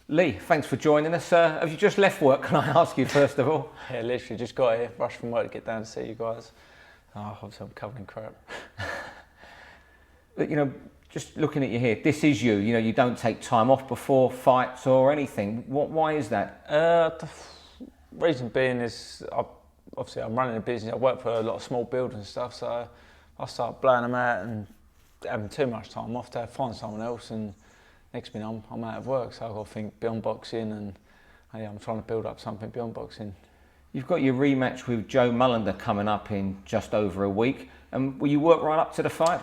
Lee, thanks for joining us. Have you just left work, can I ask you first of all? Yeah, literally just got here, rushed from work to get down to see you guys. Oh, obviously I'm covered in crap. But, just looking at you here, this is you. You don't take time off before fights or anything. Why is that? The reason being is, obviously I'm running a business. I work for a lot of small buildings and stuff, so I start blowing them out and having too much time off to find someone else, and next minute I'm out of work, so I've got to think beyond boxing, and I'm trying to build up something beyond boxing. You've got your rematch with Joe Mullender coming up in just over a week. Will you work right up to the fight?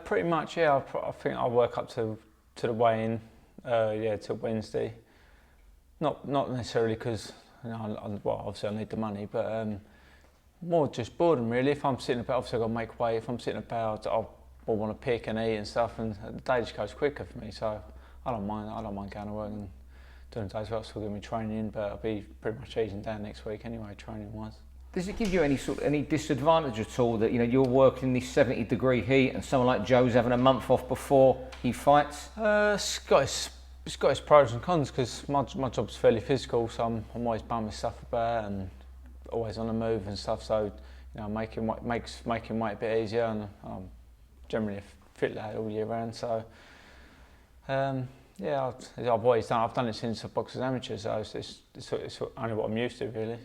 Pretty much, yeah. I think I'll work up to the weigh-in, till Wednesday. Not necessarily because, obviously I need the money, but more just boredom really. If I'm sitting about, obviously I've got to make weight. If I'm sitting about, I'll want to pick and eat and stuff, and the day just goes quicker for me. So I don't mind going to work and doing days where I'm still doing my training, but I'll be pretty much easing down next week anyway, training-wise. Does it give you any disadvantage at all that you're working in this 70-degree heat and someone like Joe's having a month off before he fights? It's got its pros and cons, because my job's fairly physical, so I'm always bumming stuff about and always on the move and stuff. So making weight a bit easier, and I'm generally a fit lad all year round. So I've done it since I boxed as amateur, so it's only what I'm used to really.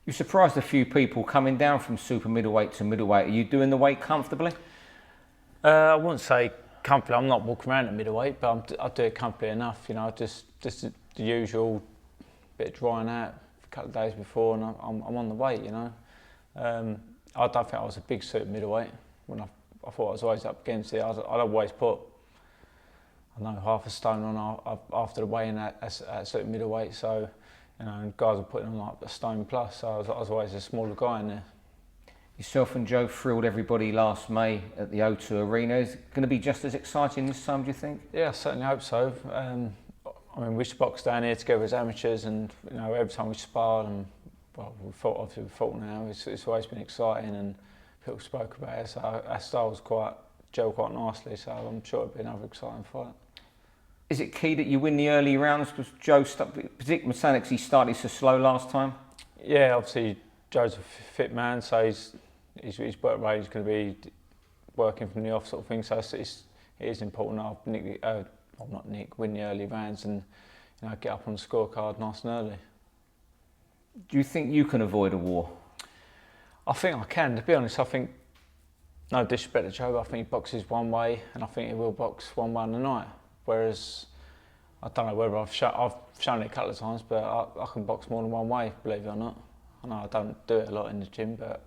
You surprised a few people coming down from super middleweight to middleweight. Are you doing the weight comfortably? I wouldn't say comfortably. I'm not walking around at middleweight, but I do it comfortably enough. Just the usual bit of drying out a couple of days before, and I'm on the weight. I don't think I was a big super middleweight when I thought I was always up against it. I'd always put, half a stone on after the weigh-in at super middleweight. So. And guys were putting on like a stone plus, so I was always a smaller guy in there. Yourself and Joe thrilled everybody last May at the O2 Arena. Is it going to be just as exciting this time, do you think? Yeah, I certainly hope so. We used to box down here together as amateurs, and every time we sparred, and we fought now. It's always been exciting, and people spoke about it. So our styles gel quite nicely. So I'm sure it'll be another exciting fight. Is it key that you win the early rounds? Because Joe, particularly mechanics, he started so slow last time. Yeah, obviously Joe's a fit man, so his work rate is going to be working from the off sort of thing. So it is important that win the early rounds and get up on the scorecard nice and early. Do you think you can avoid a war? I think I can. To be honest, I think, no disrespect to Joe, I think he boxes one way, and I think he will box one way on the night. Whereas, I don't know whether I've shown it a couple of times, but I can box more than one way, believe it or not. I know I don't do it a lot in the gym, but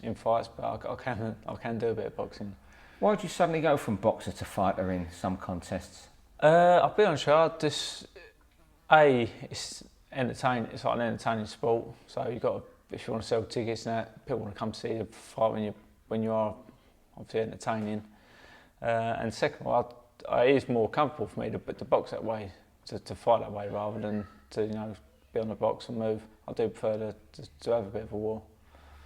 in fights, but I can do a bit of boxing. Why did you suddenly go from boxer to fighter in some contests? I'll be honest with you, it's entertaining. It's like an entertaining sport. So if you want to sell tickets and that, people want to come see the fight when you are obviously entertaining. And second of all, it is more comfortable for me to box that way, to fight that way, rather than to be on the box and move. I do prefer to have a bit of a war.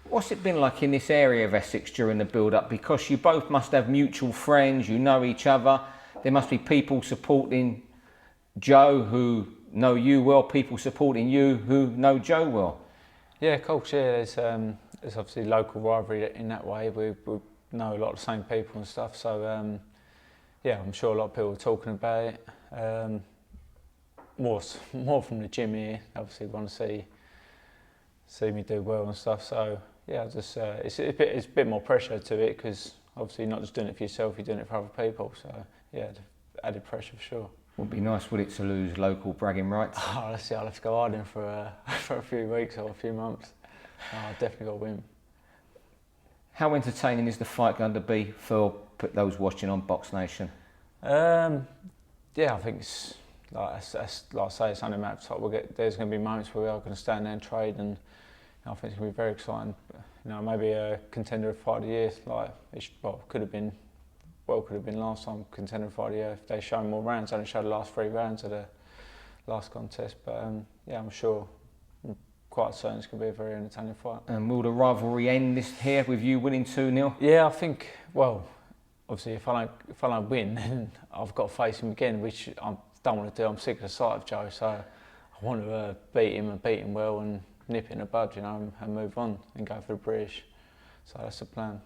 What's it been like in this area of Essex during the build-up? Because you both must have mutual friends, you know each other. There must be people supporting Joe who know you well, people supporting you who know Joe well. Yeah, of course, yeah. There's obviously local rivalry in that way. We know a lot of the same people and stuff, so yeah, I'm sure a lot of people are talking about it. More from the gym here. Obviously, want to see me do well and stuff. So yeah, it's a bit more pressure to it, because obviously you're not just doing it for yourself, you're doing it for other people. So yeah, added pressure for sure. Would be nice, would it, to lose local bragging rights? Oh, let's see. I'll have to go hiding for a few weeks or a few months. I've definitely got to win. How entertaining is the fight going to be for those watching on BoxNation? Yeah, I think it's like I say, it's only a matter of time. There's going to be moments where we are going to stand there and trade, and I think it's going to be very exciting. Maybe a contender of fight of the year. Could have been last time contender of fight of the year if they show more rounds. Only showed the last 3 rounds of the last contest, but yeah, I'm quite certain it's going to be a very entertaining fight. And will the rivalry end here with you winning 2-0? Yeah, I think. Well, obviously, if I don't win, then I've got to face him again, which I don't want to do. I'm sick of the sight of Joe, so I want to beat him and beat him well and nip it in the bud, you know, and move on and go for the British. So that's the plan.